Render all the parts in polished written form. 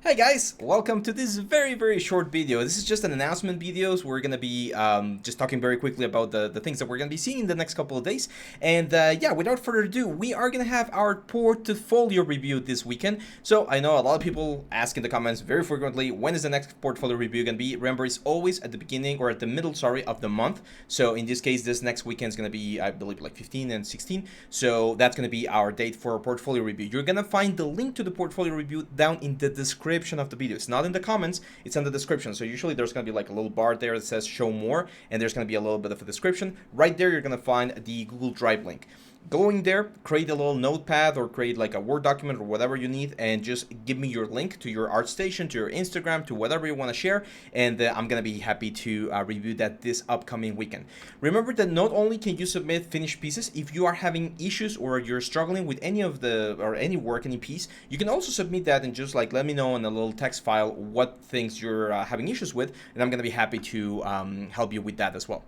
Hey guys, welcome to this very short video. This is just an announcement video. So we're gonna be just talking very quickly about the things that we're gonna be seeing in the next couple of days. And yeah, without further ado, we are gonna have our portfolio review this weekend. So I know a lot of people ask in the comments very frequently, when is the next portfolio review gonna be? Remember, it's always at the beginning or at the middle, sorry, of the month. So in this case, this next weekend is gonna be, I believe, like 15 and 16. So that's gonna be our date for a portfolio review. You're gonna find the link to the portfolio review down in the description of the video. It's not in the comments, it's in the description. So usually there's going to be like a little bar there that says show more, and there's going to be a little bit of a description. Right there you're going to find the Google Drive link. Going there, create a little notepad or create like a Word document or whatever you need, and just give me your link to your ArtStation, to your Instagram, to whatever you want to share, and I'm gonna be happy to review that this upcoming weekend. Remember that not only can you submit finished pieces, if you are having issues or you're struggling with any of the or any work, any piece, you can also submit that and just like let me know in a little text file what things you're having issues with, and I'm gonna be happy to help you with that as well.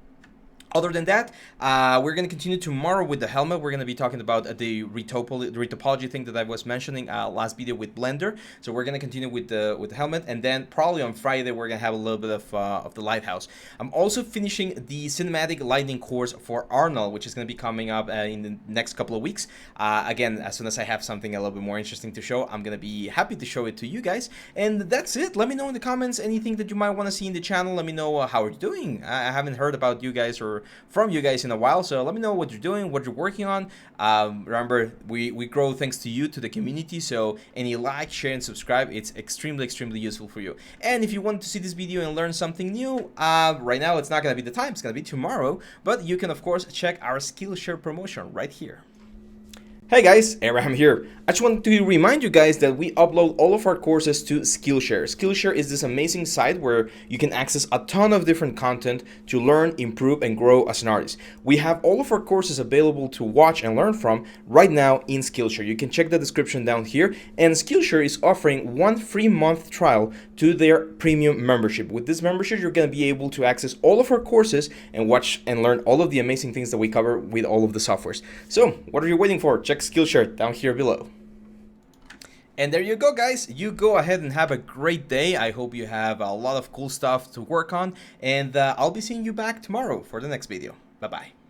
Other than that, we're going to continue tomorrow with the helmet. We're going to be talking about the retopology thing that I was mentioning last video with Blender. So we're going to continue with the helmet, and then probably on Friday we're going to have a little bit of the lighthouse. I'm also finishing the cinematic lighting course for Arnold, which is going to be coming up in the next couple of weeks. Again, as soon as I have something a little bit more interesting to show, I'm going to be happy to show it to you guys. And that's it. Let me know in the comments anything that you might want to see in the channel. Let me know how you're doing. I haven't heard about you guys or from you guys in a while, so let me know what you're doing, what you're working on. Remember, we grow thanks to you, to the community, so any like, share, and subscribe, it's extremely useful for you. And if you want to see this video and learn something new, right now it's not going to be the time, it's going to be tomorrow, but you can of course check our Skillshare promotion right here. Hey guys, Abraham here. I just wanted to remind you guys that we upload all of our courses to Skillshare. Skillshare is this amazing site where you can access a ton of different content to learn, improve, and grow as an artist. We have all of our courses available to watch and learn from right now in Skillshare. You can check the description down here, and Skillshare is offering 1 free month trial to their premium membership. With this membership, you're going to be able to access all of our courses and watch and learn all of the amazing things that we cover with all of the softwares. So, what are you waiting for? Check Skillshare down here below. And there you go, guys. You go ahead and have a great day. I hope you have a lot of cool stuff to work on, and I'll be seeing you back tomorrow for the next video. Bye-bye.